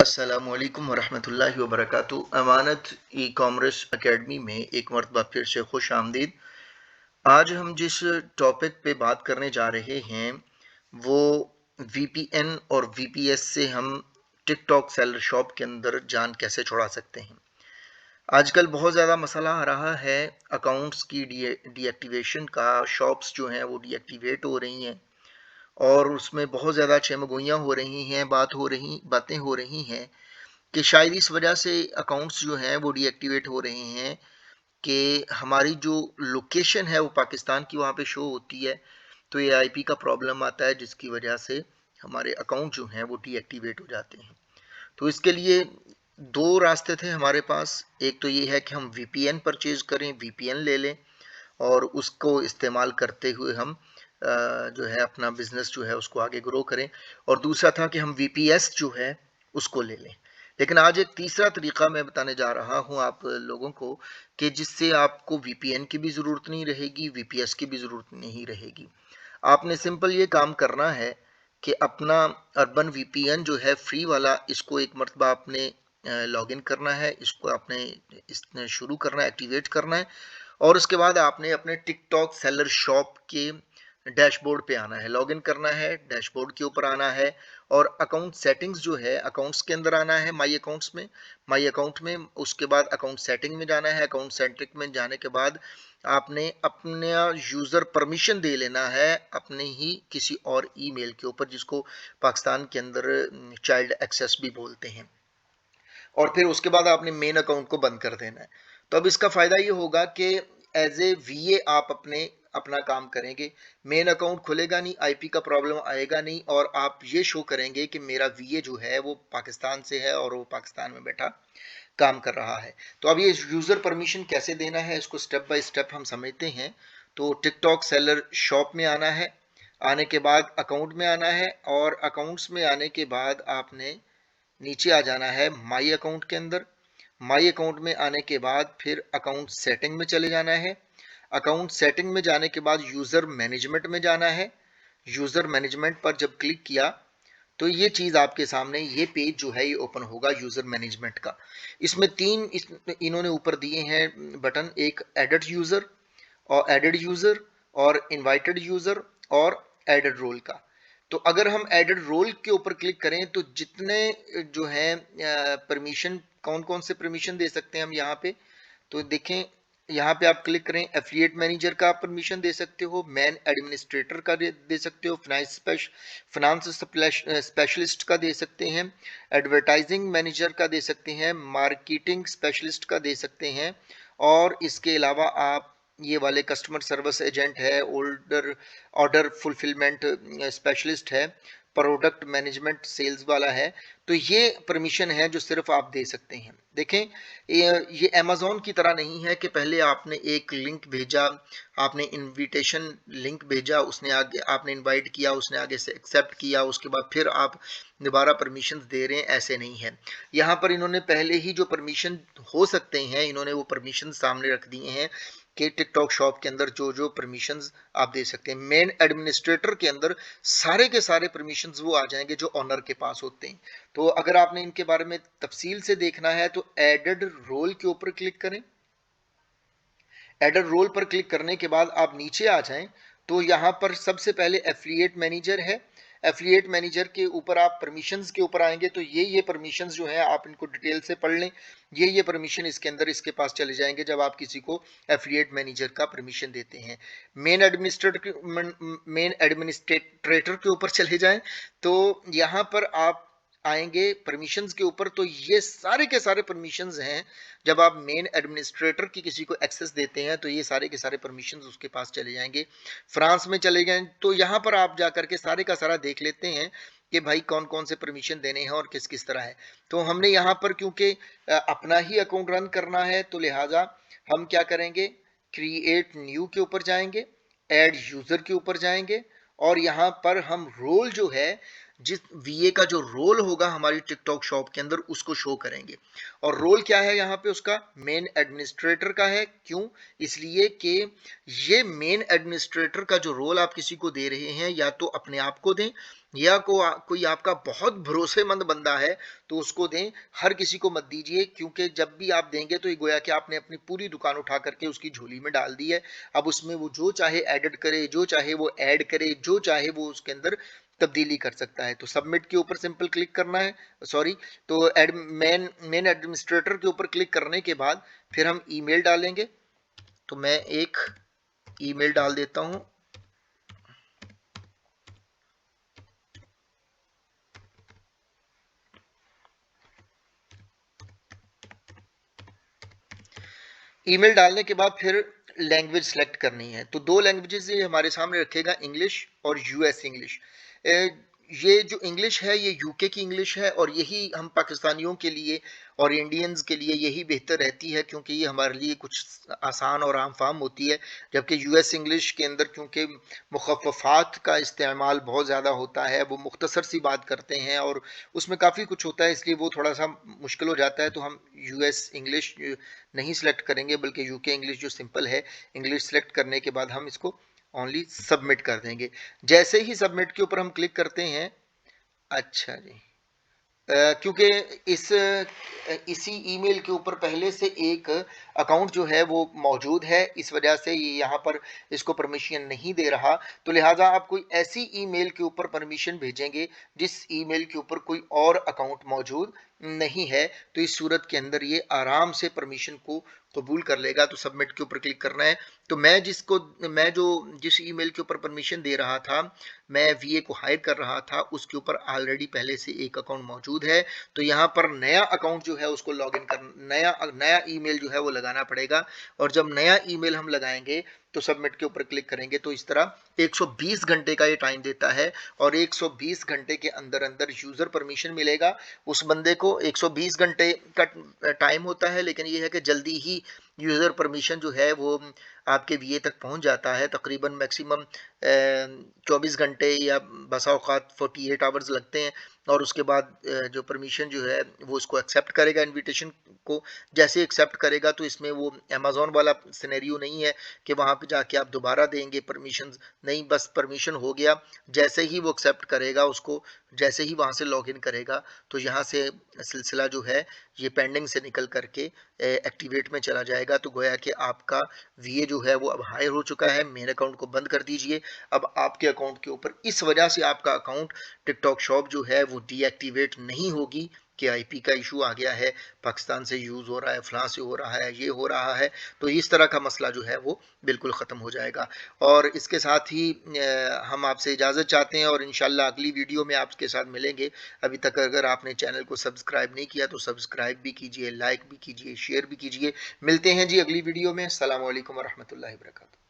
अस्सलामुअलैकुम वरहमतुल्लाहि वबरकातुहू। अमानत e commerce academy में एक मरतबा फिर से खुश आमदीद। आज हम जिस टॉपिक पे बात करने जा रहे हैं वो वीपीएन और वीपीएस से हम टिकटॉक सेलर शॉप के अंदर जान कैसे छुड़ा सकते हैं। आजकल बहुत ज़्यादा मसला आ रहा है अकाउंट्स की डीएक्टिवेशन का। शॉप्स जो हैं वो डीएक्टिवेट हो रही हैं और उसमें बहुत ज़्यादा चमगोइयाँ हो रही हैं, बातें हो रही हैं कि शायद इस वजह से अकाउंट्स जो हैं वो डीएक्टिवेट हो रहे हैं कि हमारी जो लोकेशन है वो पाकिस्तान की वहाँ पे शो होती है, तो ये आईपी का प्रॉब्लम आता है जिसकी वजह से हमारे अकाउंट जो हैं वो डीएक्टिवेट हो जाते हैं। तो इसके लिए दो रास्ते थे हमारे पास। एक तो ये है कि हम वीपीएन परचेज करें, वीपीएन ले लें और उसको इस्तेमाल करते हुए हम जो है अपना बिजनेस जो है उसको आगे ग्रो करें। और दूसरा था कि हम वीपीएस जो है उसको ले लें। लेकिन आज एक तीसरा तरीका मैं बताने जा रहा हूं आप लोगों को कि जिससे आपको वीपीएन की भी ज़रूरत नहीं रहेगी, वीपीएस की भी ज़रूरत नहीं रहेगी। आपने सिंपल ये काम करना है कि अपना अर्बन वीपीएन जो है फ्री वाला, इसको एक मरतबा आपने लॉगिन करना है, इसको आपने शुरू करना है, एक्टिवेट करना है। और उसके बाद आपने अपने टिकटॉक सेलर शॉप के डैशबोर्ड पे आना है, लॉगिन करना है, डैशबोर्ड के ऊपर आना है और अकाउंट सेटिंग्स जो है अकाउंट्स के अंदर आना है, माई अकाउंट में। उसके बाद अकाउंट सेटिंग में जाना है। अकाउंट सेटिंग में जाने के बाद आपने अपना यूज़र परमिशन दे लेना है अपने ही किसी और ईमेल के ऊपर, जिसको पाकिस्तान के अंदर चाइल्ड एक्सेस भी बोलते हैं। और फिर उसके बाद आपने मेन अकाउंट को बंद कर देना है। तो अब इसका फ़ायदा ये होगा कि एज ए वीए आप अपना काम करेंगे। मेन अकाउंट खुलेगा नहीं, आईपी का प्रॉब्लम आएगा नहीं और आप ये शो करेंगे कि मेरा वीए जो है वो पाकिस्तान से है और वो पाकिस्तान में बैठा काम कर रहा है। तो अब ये यूज़र परमिशन कैसे देना है इसको स्टेप बाय स्टेप हम समझते हैं। तो टिकटॉक सेलर शॉप में आना है, आने के बाद अकाउंट में आना है और अकाउंट्स में आने के बाद आपने नीचे आ जाना है माई अकाउंट के अंदर। माई अकाउंट में आने के बाद फिर अकाउंट सेटिंग में चले जाना है। अकाउंट सेटिंग में जाने के बाद यूज़र मैनेजमेंट में जाना है। यूज़र मैनेजमेंट पर जब क्लिक किया तो ये चीज़ आपके सामने, ये पेज जो है ये ओपन होगा यूज़र मैनेजमेंट का। इसमें इन्होंने ऊपर दिए हैं बटन, एक एडेड यूज़र और इनवाइटेड यूज़र और एडेड रोल का। तो अगर हम एडेड रोल के ऊपर क्लिक करें तो जितने जो हैं परमिशन, कौन कौन से परमिशन दे सकते हैं हम यहाँ पे, तो देखें यहाँ पे आप क्लिक करें। एफिलिएट मैनेजर का आप परमिशन दे सकते हो, मैन एडमिनिस्ट्रेटर का दे सकते हो, फाइनेंस स्पेशलिस्ट का दे सकते हैं, एडवर्टाइजिंग मैनेजर का दे सकते हैं, मार्केटिंग स्पेशलिस्ट का दे सकते हैं। और इसके अलावा आप ये वाले कस्टमर सर्विस एजेंट है, ऑर्डर फुलफिलमेंट स्पेशलिस्ट है, प्रोडक्ट मैनेजमेंट सेल्स वाला है। तो ये परमिशन है जो सिर्फ आप दे सकते हैं। देखें ये अमेज़ॉन की तरह नहीं है कि पहले आपने एक लिंक भेजा, आपने इनविटेशन लिंक भेजा, उसने आगे आपने इनवाइट किया, उसने आगे से एक्सेप्ट किया, उसके बाद फिर आप दोबारा परमिशन दे रहे हैं। ऐसे नहीं है। यहाँ पर इन्होंने पहले ही जो परमिशन हो सकते हैं इन्होंने वो परमिशन सामने रख दिए हैं कि टिकटॉक शॉप के अंदर जो जो परमिशंस आप दे सकते हैं। मेन एडमिनिस्ट्रेटर के अंदर सारे के सारे परमिशंस वो आ जाएंगे जो ऑनर के पास होते हैं। तो अगर आपने इनके बारे में तफसील से देखना है तो एडेड रोल के ऊपर क्लिक करें। एडेड रोल पर क्लिक करने के बाद आप नीचे आ जाएं तो यहाँ पर सबसे पहले एफिलिएट मैनेजर है। एफिलिएट मैनेजर के ऊपर आप परमिशंस के ऊपर आएंगे तो ये परमिशंस जो है आप इनको डिटेल से पढ़ लें। ये परमिशन इसके अंदर इसके पास चले जाएंगे जब आप किसी को एफिलिएट मैनेजर का परमिशन देते हैं। मेन एडमिनिस्ट्रेटर के ऊपर चले जाएं तो यहाँ पर आप आएंगे परमिशंस के ऊपर। तो ये सारे के सारे परमिशंस हैं। जब आप मेन एडमिनिस्ट्रेटर की किसी को एक्सेस देते हैं तो ये सारे के सारे परमिशंस उसके पास चले जाएंगे। फ्रांस में चले गए तो यहाँ पर आप जा करके सारे का सारा देख लेते हैं कि भाई कौन कौन से परमिशन देने हैं और किस किस तरह है। तो हमने यहाँ पर क्योंकि अपना ही अकाउंट रन करना है तो लिहाजा हम क्या करेंगे, क्रिएट न्यू के ऊपर जाएंगे, ऐड यूजर के ऊपर जाएंगे और यहाँ पर हम रोल जो है, जिस वीए का जो रोल होगा हमारी टिकटॉक शॉप के अंदर उसको शो करेंगे। और रोल क्या है यहाँ पे उसका, मेन एडमिनिस्ट्रेटर का है। क्यों? इसलिए कि ये मेन एडमिनिस्ट्रेटर का जो रोल आप किसी को दे रहे हैं या तो अपने आप को दें या कोई आपका बहुत भरोसेमंद बंदा है तो उसको दें, हर किसी को मत दीजिए, क्योंकि जब भी आप देंगे तो ये गोया कि आपने अपनी पूरी दुकान उठा करके उसकी झोली में डाल दी है। अब उसमें वो जो चाहे एडिट करे, जो चाहे वो ऐड करे, जो चाहे वो उसके अंदर तब्दीली कर सकता है। तो सबमिट के ऊपर सिंपल क्लिक करना है, सॉरी, तो मेन एडमिनिस्ट्रेटर के ऊपर क्लिक करने के बाद फिर हम ईमेल डालेंगे। तो मैं एक ईमेल डाल देता हूं। ईमेल डालने के बाद फिर लैंग्वेज सेलेक्ट करनी है। तो दो लैंग्वेजेस ये हमारे सामने रखेगा, इंग्लिश और यूएस इंग्लिश। ये जो इंग्लिश है ये यूके की इंग्लिश है, और यही हम पाकिस्तानियों के लिए और इंडियंस के लिए यही बेहतर रहती है, क्योंकि ये हमारे लिए कुछ आसान और आम फाम होती है। जबकि यूएस इंग्लिश के अंदर क्योंकि मुखफ़्फ़ात का इस्तेमाल बहुत ज़्यादा होता है, वो मुख्तसर सी बात करते हैं और उसमें काफ़ी कुछ होता है, इसलिए वो थोड़ा सा मुश्किल हो जाता है। तो हम यूएस इंग्लिश नहीं सिलेक्ट करेंगे, बल्कि यूके इंग्लिश जो सिंपल है, इंग्लिश सेलेक्ट करने के बाद हम इसको ओनली सबमिट कर देंगे। जैसे ही सबमिट के ऊपर हम क्लिक करते हैं, अच्छा जी, क्योंकि इसी ईमेल के ऊपर पहले से एक अकाउंट जो है वो मौजूद है, इस वजह से ये यहाँ पर इसको परमिशन नहीं दे रहा। तो लिहाजा आप कोई ऐसी ईमेल के ऊपर परमिशन भेजेंगे जिस ईमेल के ऊपर कोई और अकाउंट मौजूद नहीं है, तो इस सूरत के अंदर ये आराम से परमिशन को कबूल कर लेगा। तो सबमिट के ऊपर क्लिक करना है। तो मैं जो जिस ईमेल के ऊपर परमिशन दे रहा था, मैं वीए को हायर कर रहा था, उसके ऊपर ऑलरेडी पहले से एक अकाउंट मौजूद है। तो यहाँ पर नया अकाउंट जो है उसको लॉगिन कर, नया नया ईमेल जो है वो लगाना पड़ेगा। और जब नया ईमेल हम लगाएंगे तो सबमिट के ऊपर क्लिक करेंगे, तो इस तरह 120 घंटे का ये टाइम देता है, और 120 घंटे के अंदर अंदर यूजर परमिशन मिलेगा उस बंदे को। 120 घंटे का टाइम होता है, लेकिन ये है कि जल्दी ही यूजर परमिशन जो है वो आपके वीए तक पहुंच जाता है। तकरीबन मैक्सिमम 24 घंटे या बसा औकात 48 आवर्स लगते हैं, और उसके बाद जो परमिशन जो है वो उसको एक्सेप्ट करेगा इनविटेशन को। जैसे एक्सेप्ट करेगा तो इसमें वो अमेजोन वाला सिनेरियो नहीं है कि वहाँ पे जाके आप दोबारा देंगे परमिशन, नहीं, बस परमिशन हो गया। जैसे ही वो एक्सेप्ट करेगा उसको, जैसे ही वहाँ से लॉगिन करेगा, तो यहाँ से सिलसिला जो है ये पेंडिंग से निकल करके एक्टिवेट में चला जाएगा। तो गोया कि आपका वीए जो है वो अब हायर हो चुका है। मेन अकाउंट को बंद कर दीजिए। अब आपके अकाउंट के ऊपर इस वजह से आपका अकाउंट टिकटॉक शॉप जो है वो डीएक्टिवेट नहीं होगी कि आईपी का इशू आ गया है, पाकिस्तान से यूज़ हो रहा है, फलां से हो रहा है, ये हो रहा है। तो इस तरह का मसला जो है वो बिल्कुल ख़त्म हो जाएगा। और इसके साथ ही हम आपसे इजाज़त चाहते हैं, और इंशाल्लाह अगली वीडियो में आपके साथ मिलेंगे। अभी तक अगर आपने चैनल को सब्सक्राइब नहीं किया तो सब्सक्राइब भी कीजिए, लाइक भी कीजिए, शेयर भी कीजिए। मिलते हैं जी अगली वीडियो में। अस्सलाम वालेकुम वरहमतुल्लाहि वबरकातुहू।